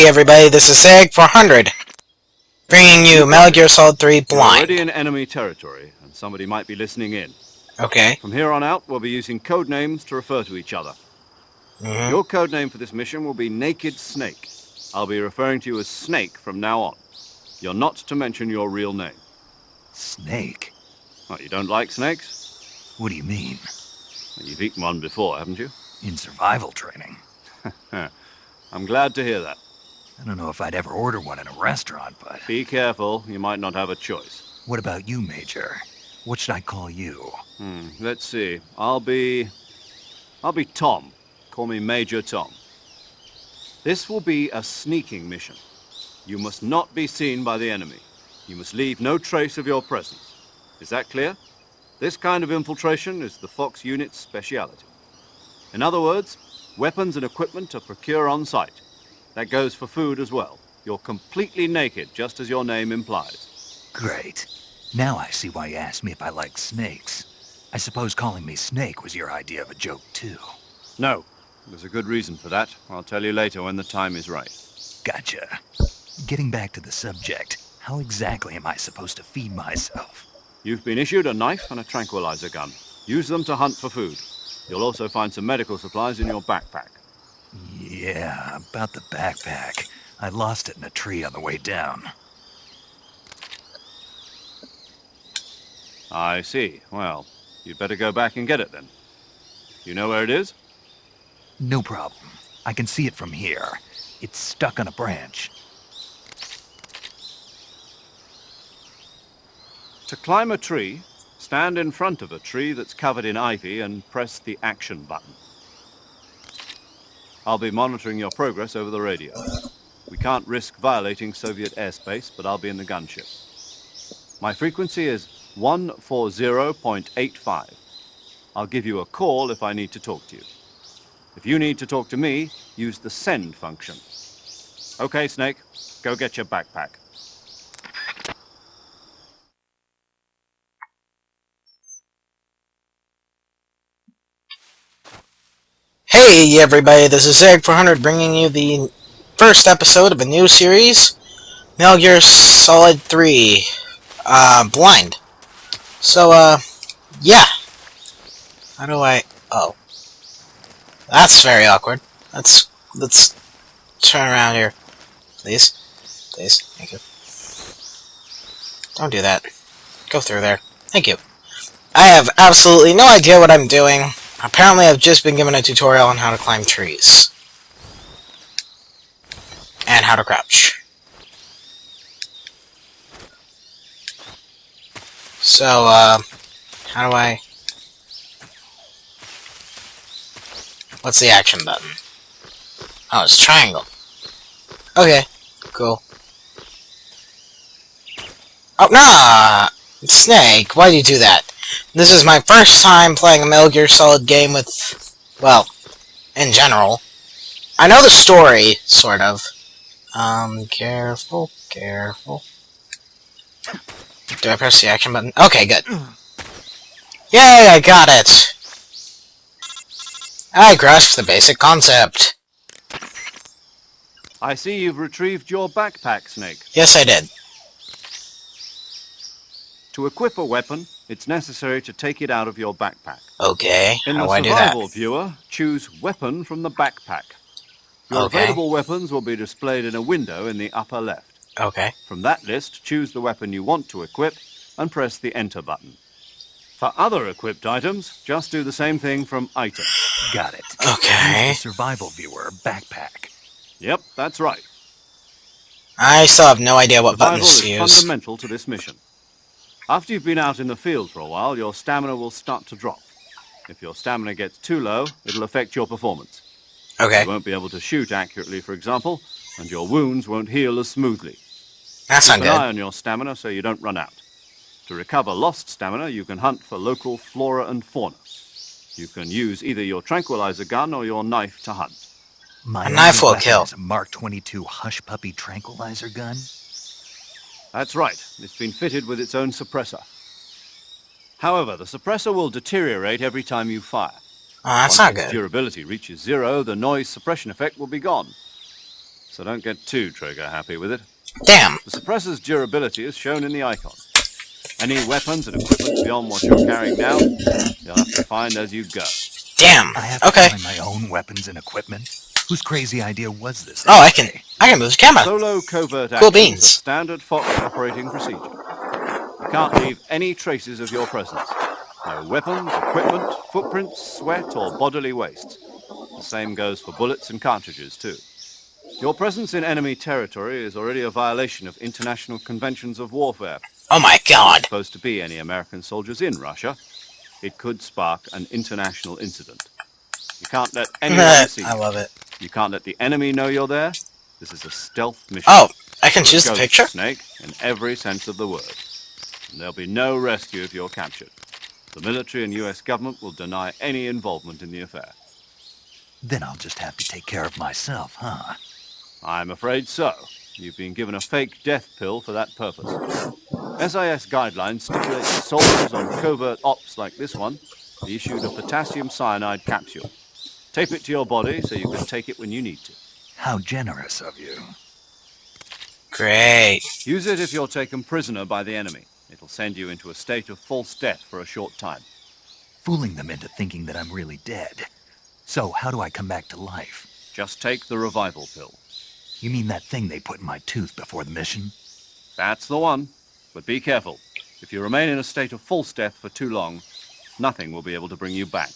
Hey everybody, this is Egg400, bringing you Metal Gear Solid 3 You're already Blind. in enemy territory, and somebody might be listening in. Okay. From here on out, we'll be using code names to refer to each other. Your code name for this mission will be Naked Snake. I'll be referring to you as Snake from now on. You're not to mention your real name. Snake? What, you don't like snakes? What do you mean? Well, you've eaten one before, haven't you? In survival training? I'm glad to hear that. I don't know if I'd ever order one in a restaurant, but... Be careful, you might not have a choice. What about you, Major? What should I call you? Let's see. I'll be Tom. Call me Major Tom. This will be a sneaking mission. You must not be seen by the enemy. You must leave no trace of your presence. Is that clear? This kind of infiltration is the Fox unit's speciality. In other words, weapons and equipment are procured on site. That goes for food as well. You're completely naked, just as your name implies. Great. Now I see why you asked me if I like snakes. I suppose calling me Snake was your idea of a joke, too. No. There's a good reason for that. I'll tell you later when the time is right. Gotcha. Getting back to the subject, how exactly am I supposed to feed myself? You've been issued a knife and a tranquilizer gun. Use them to hunt for food. You'll also find some medical supplies in your backpack. Yeah, about the backpack. I lost it in a tree on the way down. I see. Well, you'd better go back and get it then. You know where it is? No problem. I can see it from here. It's stuck on a branch. To climb a tree, stand in front of a tree that's covered in ivy and press the action button. I'll be monitoring your progress over the radio. We can't risk violating Soviet airspace, but I'll be in the gunship. My frequency is 140.85. I'll give you a call if I need to talk to you. If you need to talk to me, use the send function. Okay, Snake, go get your backpack. Hey everybody, this is Egg400, bringing you the first episode of a new series, Metal Gear Solid 3 Blind. So, yeah. How do I... Oh. That's very awkward. Let's turn around here. Please. Please. Thank you. Don't do that. Go through there. Thank you. I have absolutely no idea what I'm doing. Apparently I've just been given a tutorial on how to climb trees. And how to crouch. So, how do I... What's the action button? Oh, it's triangle. Okay, cool. Oh, nah! Snake, why'd you do that? This is my first time playing a Metal Gear Solid game with... well, in general. I know the story, sort of. Careful, careful. Do I press the action button? Okay, good. Yay, I got it! I grasped the basic concept. I see you've retrieved your backpack, Snake. Yes, I did. To equip a weapon, it's necessary to take it out of your backpack. Okay, In how the do I do that? survival viewer, choose Weapon from the backpack. Your Okay. available weapons will be displayed in a window in the upper left. Okay. From that list, choose the weapon you want to equip and press the Enter button. For other equipped items, just do the same thing from Item. Got it. Okay. Use the survival viewer backpack. Yep, that's right. I still have no idea what Survival buttons is to use. fundamental to this mission. After you've been out in the field for a while, your stamina will start to drop. If your stamina gets too low, it'll affect your performance. Okay. You won't be able to shoot accurately, for example, and your wounds won't heal as smoothly. That's not Keep an eye good. on your stamina so you don't run out. To recover lost stamina, you can hunt for local flora and fauna. You can use either your tranquilizer gun or your knife to hunt. My A knife only will kill. weapon is a Mark 22 Hush Puppy tranquilizer gun? That's right. It's been fitted with its own suppressor. However, the suppressor will deteriorate every time you fire. Oh, that's Once not its good. durability reaches 0, the noise suppression effect will be gone. so don't get too trigger-happy with it. Damn. The suppressor's durability is shown in the icon. Any weapons and equipment beyond what you're carrying now, you'll have to find as you go. Damn. I have to Okay. find my own weapons and equipment? Whose crazy idea was this? Oh, anyway? I can move the camera. Solo covert Cool actions beans. are standard Fox operating procedure. You can't leave any traces of your presence. No weapons, equipment, footprints, sweat, or bodily waste. The same goes for bullets and cartridges, too. Your presence in enemy territory is already a violation of international conventions of warfare. Oh my There aren't god. supposed to be any American soldiers in Russia. It could spark an international incident. You can't let anyone see I you. love it. You can't let the enemy know you're there. This is a stealth mission. Oh, I can You're choose the ghost picture? Snake, in every sense of the word. And there'll be no rescue if you're captured. The military and US government will deny any involvement in the affair. Then I'll just have to take care of myself, huh? I'm afraid so. You've been given a fake death pill for that purpose. SIS guidelines stipulate that soldiers on covert ops like this one be issued a potassium cyanide capsule. Tape it to your body so you can take it when you need to. How generous of you. Great. Use it if you're taken prisoner by the enemy. It'll send you into a state of false death for a short time. Fooling them into thinking that I'm really dead. So, how do I come back to life? Just take the revival pill. You mean that thing they put in my tooth before the mission? That's the one. But be careful. If you remain in a state of false death for too long, nothing will be able to bring you back.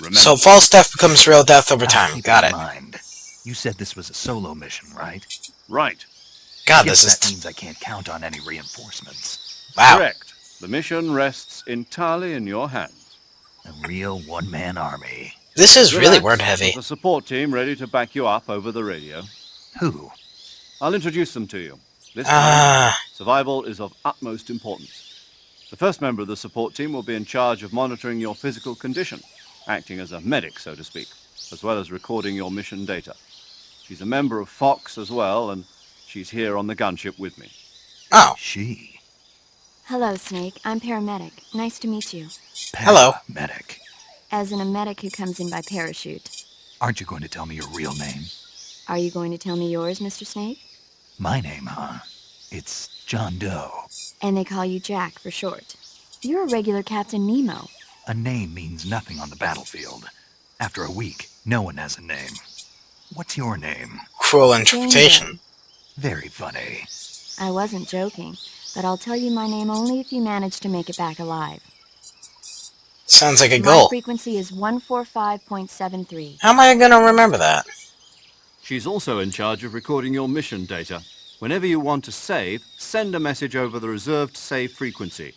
Remember, So false death becomes real death over I'll time. keep Got in it. mind. You said this was a solo mission, right? right. God, Guess this that is... means I can't count on any reinforcements. Wow. Correct. The mission rests entirely in your hands. A real one-man army. This is really Relax. word heavy. There's a support team ready to back you up over the radio. Who? I'll introduce them to you. This time, Ah, survival is of utmost importance. The first member of the support team will be in charge of monitoring your physical condition, acting as a medic, so to speak, as well as recording your mission data. She's a member of Fox as well, and she's here on the gunship with me. oh, She. Hello, Snake. I'm paramedic. Nice to meet you. Hello. Medic. As in a medic who comes in by parachute. Aren't you going to tell me your real name? Are you going to tell me yours, Mr. Snake? My name, huh? It's John Doe. And they call you Jack for short. You're a regular Captain Nemo. A name means nothing on the battlefield. After a week, no one has a name. What's your name? cruel interpretation. Very funny. I wasn't joking, but I'll tell you my name only if you manage to make it back alive. Sounds like a My goal. frequency is 145.73. How am I gonna remember that? She's also in charge of recording your mission data. Whenever you want to save, send a message over the reserved save frequency,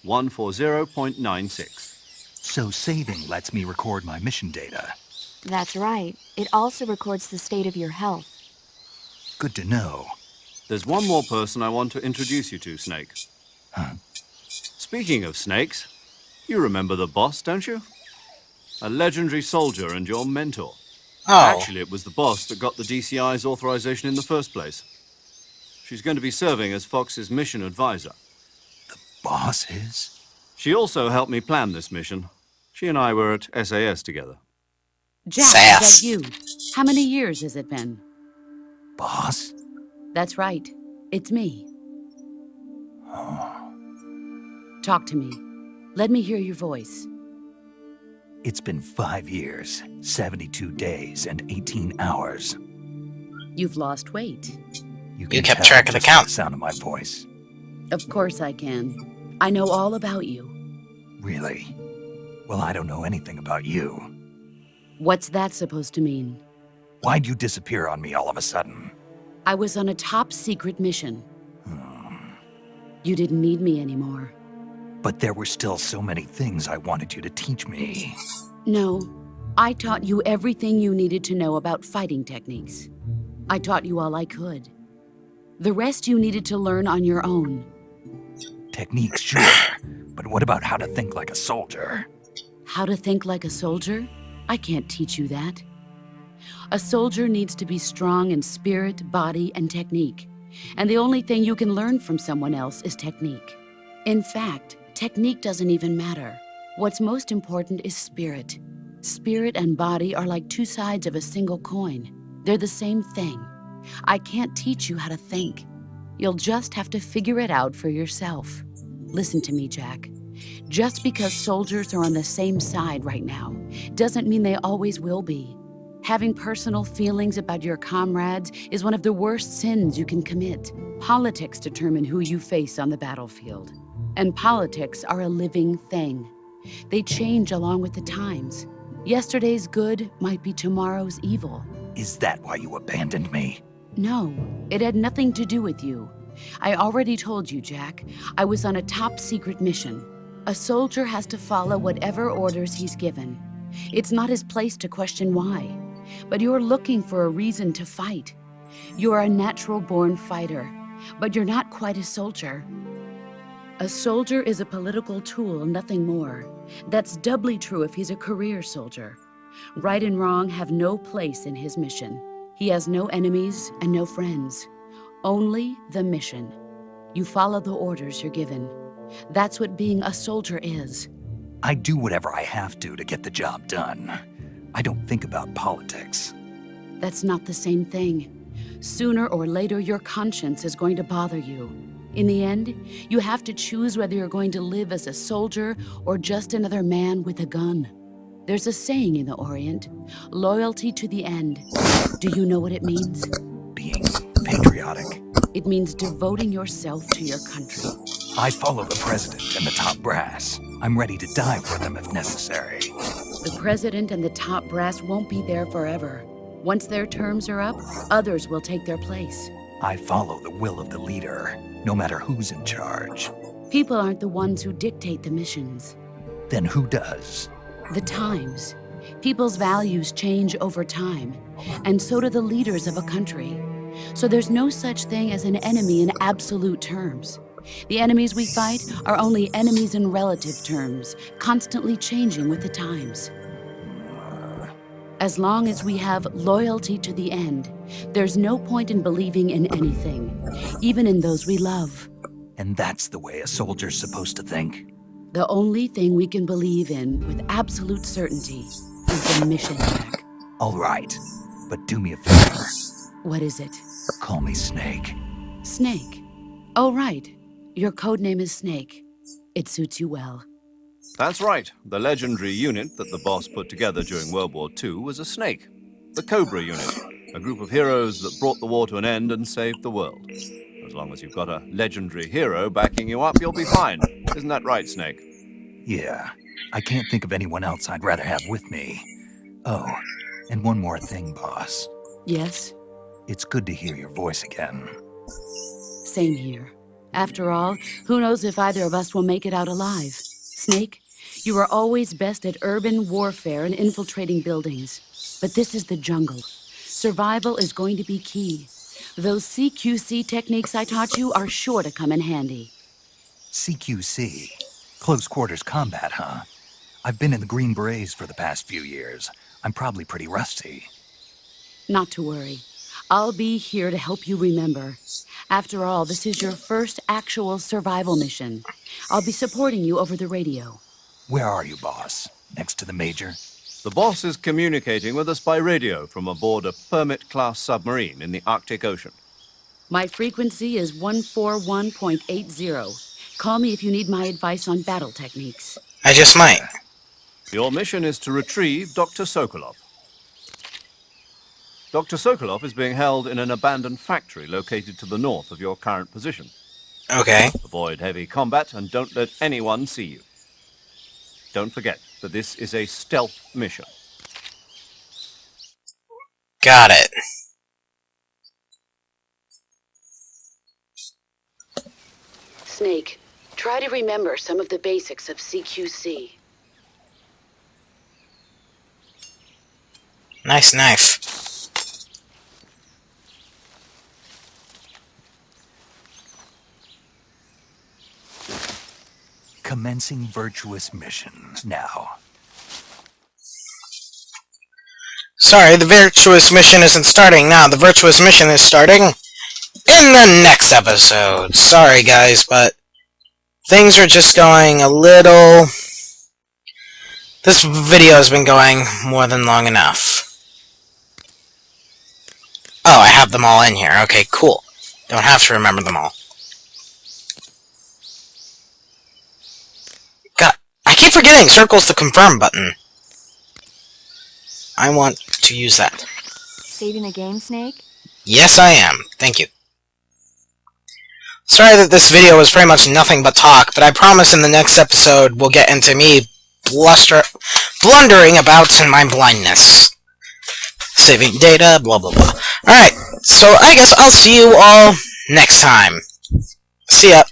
140.96. So saving lets me record my mission data. That's right. It also records the state of your health. Good to know. There's one more person I want to introduce you to, Snake. Huh? Speaking of snakes, you remember the boss, don't you? A legendary soldier and your mentor. Oh, Actually, it was the boss that got the DCI's authorization in the first place. She's going to be serving as Fox's mission advisor. Boss is? She also helped me plan this mission. She and I were at SAS together. Jack, Sass. is that you? How many years has it been? Boss? That's right. It's me. Oh. Talk to me. Let me hear your voice. It's been 5 years, 72 days, and 18 hours. You've lost weight. You kept tell track of the just by count. the sound of my voice. Of course I can. I know all about you. Really? Well, I don't know anything about you. What's that supposed to mean? Why'd you disappear on me all of a sudden? I was on a top secret mission. Hmm. You didn't need me anymore. But there were still so many things I wanted you to teach me. No, I taught you everything you needed to know about fighting techniques. I taught you all I could. The rest you needed to learn on your own. Techniques, sure. But what about how to think like a soldier? How to think like a soldier? I can't teach you that. A soldier needs to be strong in spirit, body, and technique. And the only thing you can learn from someone else is technique. In fact, technique doesn't even matter. What's most important is spirit. Spirit and body are like two sides of a single coin. They're the same thing. I can't teach you how to think. You'll just have to figure it out for yourself. Listen to me, Jack. Just because soldiers are on the same side right now doesn't mean they always will be. Having personal feelings about your comrades is one of the worst sins you can commit. Politics determine who you face on the battlefield. And politics are a living thing. They change along with the times. Yesterday's good might be tomorrow's evil. Is that why you abandoned me? No, it had nothing to do with you. I already told you, Jack. I was on a top-secret mission. A soldier has to follow whatever orders he's given. It's not his place to question why. But you're looking for a reason to fight. You're a natural-born fighter, but you're not quite a soldier. A soldier is a political tool, nothing more. That's doubly true if he's a career soldier. Right and wrong have no place in his mission. He has no enemies and no friends. Only the mission. You follow the orders you're given. That's what being a soldier is. I do whatever I have to get the job done. I don't think about politics. That's not the same thing. Sooner or later, your conscience is going to bother you. In the end, you have to choose whether you're going to live as a soldier or just another man with a gun. There's a saying in the Orient, loyalty to the end. Do you know what it means? Being patriotic. It means devoting yourself to your country. I follow the president and the top brass. I'm ready to die for them if necessary. The president and the top brass won't be there forever. Once their terms are up, others will take their place. I follow the will of the leader, no matter who's in charge. People aren't the ones who dictate the missions. Then who does? The times. People's values change over time, and so do the leaders of a country. So there's no such thing as an enemy in absolute terms. The enemies we fight are only enemies in relative terms, constantly changing with the times. As long as we have loyalty to the end, there's no point in believing in anything, even in those we love. And that's the way a soldier's supposed to think? The only thing we can believe in with absolute certainty is the mission, Jack. All right, but do me a favor. What is it? Call me Snake. Snake. Oh, right. Your code name is Snake. It suits you well. That's right. The legendary unit that the boss put together during World War II was a snake. The Cobra unit, a group of heroes that brought the war to an end and saved the world. As long as you've got a legendary hero backing you up, you'll be fine. Isn't that right, Snake? Yeah, I can't think of anyone else I'd rather have with me. Oh, and one more thing, boss. Yes? It's good to hear your voice again. Same here. After all, who knows if either of us will make it out alive? Snake, you are always best at urban warfare and infiltrating buildings. But this is the jungle. Survival is going to be key. Those CQC techniques I taught you are sure to come in handy. CQC? Close quarters combat, huh? I've been in the Green Berets for the past few years. I'm probably pretty rusty. Not to worry. I'll be here to help you remember. After all, this is your first actual survival mission. I'll be supporting you over the radio. Where are you, boss? Next to the Major? The boss is communicating with us by radio from aboard a Permit-class submarine in the Arctic Ocean. My frequency is 141.80. Call me if you need my advice on battle techniques. I just might. Your mission is to retrieve Dr. Sokolov. Dr. Sokolov is being held in an abandoned factory located to the north of your current position. Okay. Avoid heavy combat and don't let anyone see you. Don't forget that this is a stealth mission. Got it. Snake, try to remember some of the basics of CQC. Nice knife. Commencing virtuous mission now. Sorry, the virtuous mission isn't starting now. The virtuous mission is starting in the next episode. Sorry, guys, but things are just going a little... This video has been going more than long enough. Oh, I have them all in here. Okay, cool. Don't have to remember them all. God, I keep forgetting circle's the confirm button. I want to use that. Saving the game, Snake? Yes, I am. Thank you. Sorry that this video was pretty much nothing but talk, but I promise in the next episode we'll get into me blundering about in my blindness. Saving data, blah blah blah. Alright, so I guess I'll see you all next time. See ya.